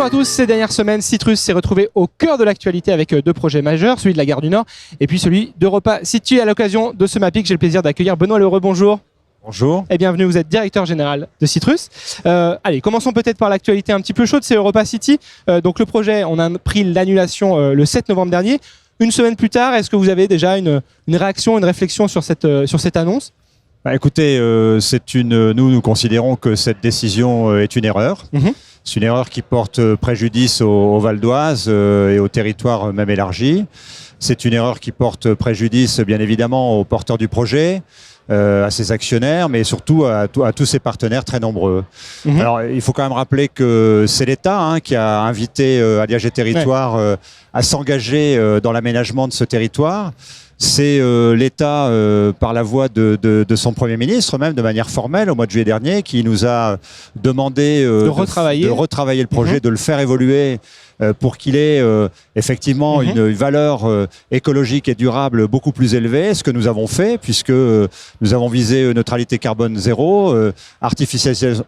à tous. Ces dernières semaines, Citrus s'est retrouvé au cœur de l'actualité avec deux projets majeurs, celui de la Gare du Nord et puis celui d'Europa City. À l'occasion de ce MAPIC, j'ai le plaisir d'accueillir Benoît Lheureux. Bonjour. Bonjour. Et bienvenue, vous êtes directeur général de Citrus. Allez, commençons peut-être par l'actualité un petit peu chaude, c'est Europa City. Donc le projet, on a pris l'annulation le 7 novembre dernier. Une semaine plus tard, est-ce que vous avez déjà une réaction, une réflexion sur cette annonce ? Écoutez, nous considérons que cette décision est une erreur. C'est une erreur qui porte préjudice au Val d'Oise et au territoire même élargi. C'est une erreur qui porte préjudice, bien évidemment, aux porteurs du projet, à ses actionnaires, mais surtout à tous ses partenaires très nombreux. Alors, il faut quand même rappeler que c'est l'État qui a invité Alliage et Territoire à s'engager dans l'aménagement de ce territoire. C'est l'État, par la voix de son Premier ministre, même de manière formelle, au mois de juillet dernier, qui nous a demandé de retravailler le projet, de le faire évoluer pour qu'il ait effectivement une valeur écologique et durable beaucoup plus élevée, ce que nous avons fait, puisque nous avons visé neutralité carbone zéro,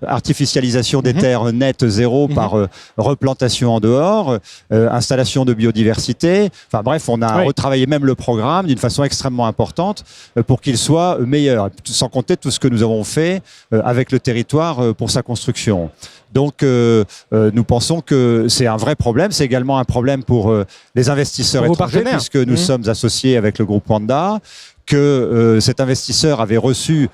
artificialisation des terres nette zéro par replantation en dehors, installation de biodiversité. Enfin bref, on a retravaillé même le programme d'une façon extrêmement importante pour qu'il soit meilleur, sans compter tout ce que nous avons fait avec le territoire pour sa construction. Donc, nous pensons que c'est un vrai problème. C'est également un problème pour les investisseurs étrangers, puisque nous sommes associés avec le groupe Wanda, que cet investisseur avait reçu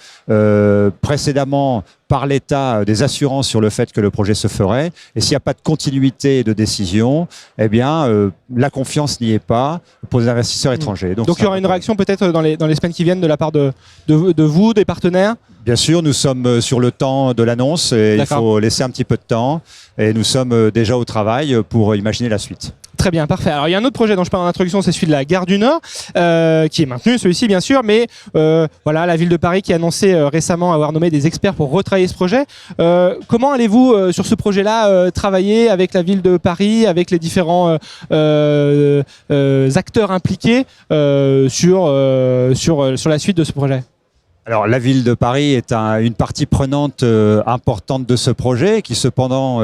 précédemment par l'État des assurances sur le fait que le projet se ferait. Et s'il n'y a pas de continuité de décision, eh bien, la confiance n'y est pas pour les investisseurs étrangers. Donc il y aura une réaction peut-être dans les semaines qui viennent de la part de vous, des partenaires ? Bien sûr, nous sommes sur le temps de l'annonce et il faut laisser un petit peu de temps. Et nous sommes déjà au travail pour imaginer la suite. Très bien, parfait. Alors il y a un autre projet dont je parle en introduction, c'est celui de la Gare du Nord, qui est maintenu, celui-ci bien sûr, mais voilà, la ville de Paris qui a annoncé récemment avoir nommé des experts pour retravailler ce projet. Comment allez-vous sur ce projet-là travailler avec la ville de Paris, avec les différents acteurs impliqués sur la suite de ce projet ? Alors, la ville de Paris est une partie prenante importante de ce projet, qui cependant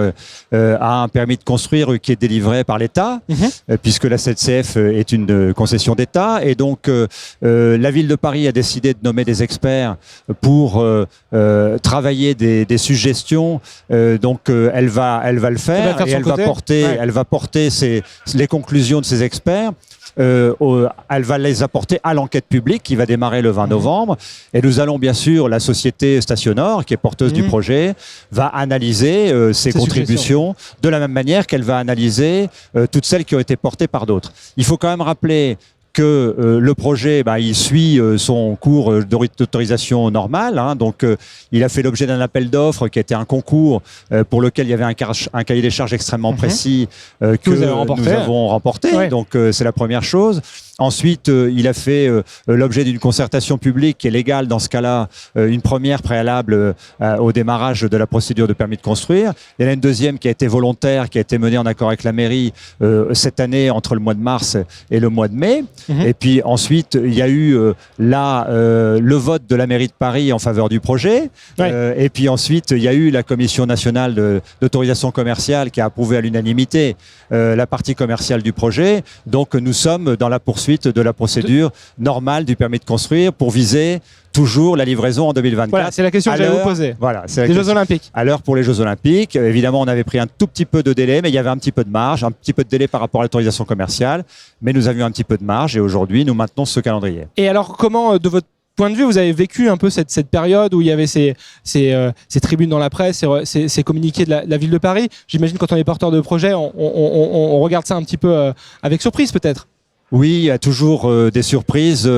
a un permis de construire qui est délivré par l'État, puisque la ZCF est une concession d'État. Et donc, la ville de Paris a décidé de nommer des experts pour travailler des suggestions. Donc, elle va le faire et elle va porter les conclusions de ces experts. Elle va les apporter à l'enquête publique qui va démarrer le 20 novembre. Et nous allons bien sûr, la société Stationor, qui est porteuse du projet, va analyser ces contributions de la même manière qu'elle va analyser toutes celles qui ont été portées par d'autres. Il faut quand même rappeler que le projet, il suit son cours d'autorisation normale. Donc, il a fait l'objet d'un appel d'offres qui était un concours pour lequel il y avait un cahier des charges extrêmement précis que nous avons remporté. Donc, c'est la première chose. Ensuite, il a fait l'objet d'une concertation publique qui est légale dans ce cas-là, une première préalable au démarrage de la procédure de permis de construire. Il y en a une deuxième qui a été volontaire, qui a été menée en accord avec la mairie cette année entre le mois de mars et le mois de mai. Et puis ensuite, il y a eu le vote de la mairie de Paris en faveur du projet. Et puis ensuite, il y a eu la Commission nationale d'autorisation commerciale qui a approuvé à l'unanimité la partie commerciale du projet. Donc nous sommes dans la poursuite de la procédure normale du permis de construire pour viser toujours la livraison en 2024. Voilà, c'est la question que j'allais vous poser. Voilà, c'est les Jeux Olympiques. À l'heure pour les Jeux Olympiques, évidemment, on avait pris un tout petit peu de délai, mais il y avait un petit peu de marge, un petit peu de délai par rapport à l'autorisation commerciale, mais nous avions un petit peu de marge et aujourd'hui, nous maintenons ce calendrier. Et alors, comment, de votre point de vue, vous avez vécu un peu cette période où il y avait ces tribunes dans la presse, ces communiqués de la ville de Paris ? J'imagine quand on est porteur de projet, on regarde ça un petit peu avec surprise peut-être. Oui, il y a toujours des surprises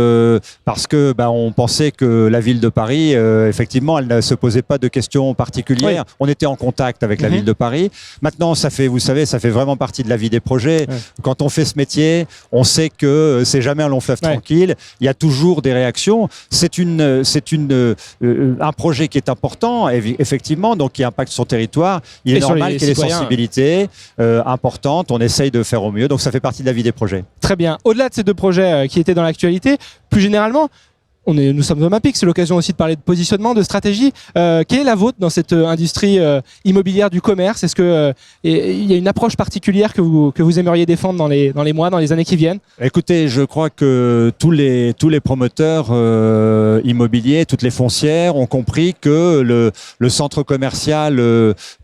parce que on pensait que la ville de Paris, effectivement, elle ne se posait pas de questions particulières. On était en contact avec la ville de Paris. Maintenant, vous savez, ça fait vraiment partie de la vie des projets. Quand on fait ce métier, on sait que c'est jamais un long fleuve tranquille. Il y a toujours des réactions. C'est un projet qui est important, effectivement, donc qui impacte son territoire. Il est normal qu'il y ait des sensibilités importantes. On essaye de faire au mieux. Donc, ça fait partie de la vie des projets. Très bien. Au-delà de ces deux projets qui étaient dans l'actualité, plus généralement, Nous sommes au MAPIC, c'est l'occasion aussi de parler de positionnement, de stratégie. Quelle est la vôtre dans cette industrie immobilière du commerce? Est-ce que il y a une approche particulière que vous aimeriez défendre dans les mois, dans les années qui viennent? Écoutez, je crois que tous les promoteurs immobiliers, toutes les foncières ont compris que le centre commercial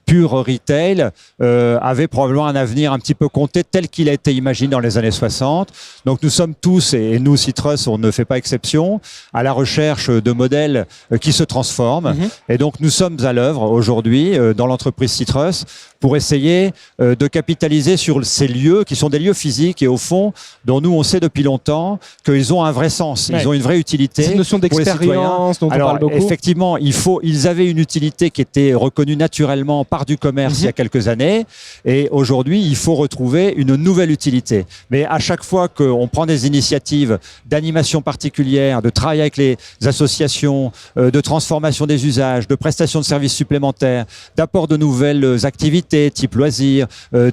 pur retail avait probablement un avenir un petit peu compté tel qu'il a été imaginé dans les années 60. Donc nous sommes tous, et nous Citrus, on ne fait pas exception, à la recherche de modèles qui se transforment. Et donc nous sommes à l'œuvre aujourd'hui dans l'entreprise Citrus pour essayer de capitaliser sur ces lieux qui sont des lieux physiques et au fond dont nous on sait depuis longtemps qu'ils ont un vrai sens, ils ont une vraie utilité. C'est une notion d'expérience dont on parle beaucoup. Effectivement, ils avaient une utilité qui était reconnue naturellement par du commerce il y a quelques années et aujourd'hui il faut retrouver une nouvelle utilité. Mais à chaque fois qu'on prend des initiatives d'animation particulière, de travail avec les associations, de transformation des usages, de prestation de services supplémentaires, d'apport de nouvelles activités type loisirs,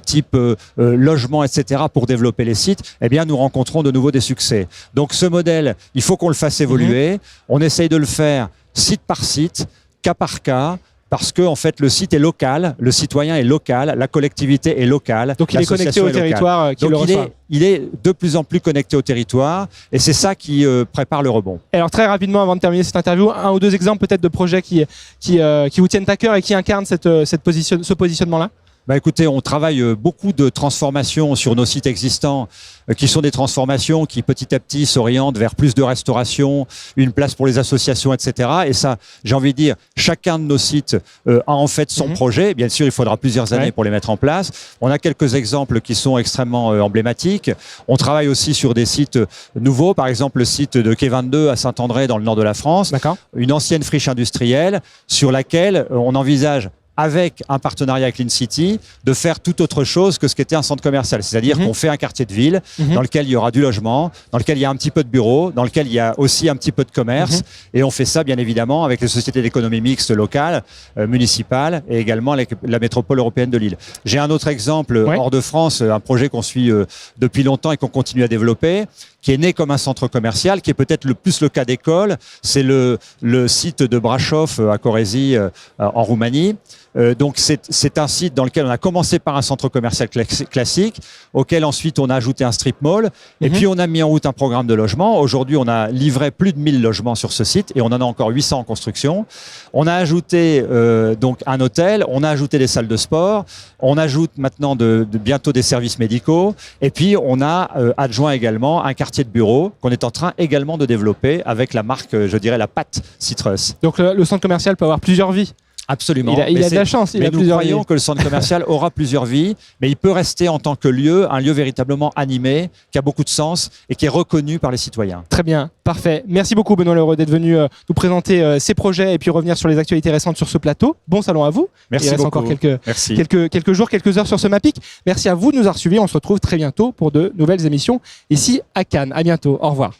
type logement, etc. pour développer les sites, eh bien nous rencontrons de nouveau des succès. Donc ce modèle, il faut qu'on le fasse évoluer. On essaye de le faire site par site, cas par cas, parce que en fait le site est local, le citoyen est local, la collectivité est locale. Donc il est connecté au territoire qui le reçoit. Il est de plus en plus connecté au territoire et c'est ça qui prépare le rebond. Alors très rapidement avant de terminer cette interview, un ou deux exemples peut-être de projets qui vous tiennent à cœur et qui incarnent ce positionnement-là? Bah écoutez, on travaille beaucoup de transformations sur nos sites existants, qui sont des transformations qui petit à petit s'orientent vers plus de restauration, une place pour les associations, etc. Et ça, j'ai envie de dire, chacun de nos sites a en fait son projet. Bien sûr, il faudra plusieurs années pour les mettre en place. On a quelques exemples qui sont extrêmement emblématiques. On travaille aussi sur des sites nouveaux, par exemple le site de Quai 22 à Saint-André dans le nord de la France, une ancienne friche industrielle sur laquelle on envisage avec un partenariat avec l'InCity, de faire tout autre chose que ce qu'était un centre commercial. C'est-à-dire qu'on fait un quartier de ville dans lequel il y aura du logement, dans lequel il y a un petit peu de bureaux, dans lequel il y a aussi un petit peu de commerce. Et on fait ça, bien évidemment, avec les sociétés d'économie mixte locales, municipales et également avec la métropole européenne de Lille. J'ai un autre exemple hors de France, un projet qu'on suit depuis longtemps et qu'on continue à développer, qui est né comme un centre commercial, qui est peut-être le plus le cas d'école. C'est le site de Brașov à Corezi en Roumanie. Donc c'est un site dans lequel on a commencé par un centre commercial classique, auquel ensuite on a ajouté un strip mall, et puis on a mis en route un programme de logement. Aujourd'hui, on a livré plus de 1000 logements sur ce site, et on en a encore 800 en construction. On a ajouté donc un hôtel, on a ajouté des salles de sport, on ajoute maintenant bientôt des services médicaux, et puis on a adjoint également un quartier de bureau qu'on est en train également de développer avec la marque, je dirais, la patte Citrus. Donc le centre commercial peut avoir plusieurs vies. Absolument. Il a de la chance. Mais nous croyons que le centre commercial aura plusieurs vies, mais il peut rester en tant que lieu, un lieu véritablement animé, qui a beaucoup de sens et qui est reconnu par les citoyens. Très bien, parfait. Merci beaucoup Benoît Leroux d'être venu nous présenter ces projets et puis revenir sur les actualités récentes sur ce plateau. Bon salon à vous. Merci beaucoup. Il reste encore quelques jours, quelques heures sur ce MAPIC. Merci à vous de nous avoir suivis. On se retrouve très bientôt pour de nouvelles émissions ici à Cannes. À bientôt. Au revoir.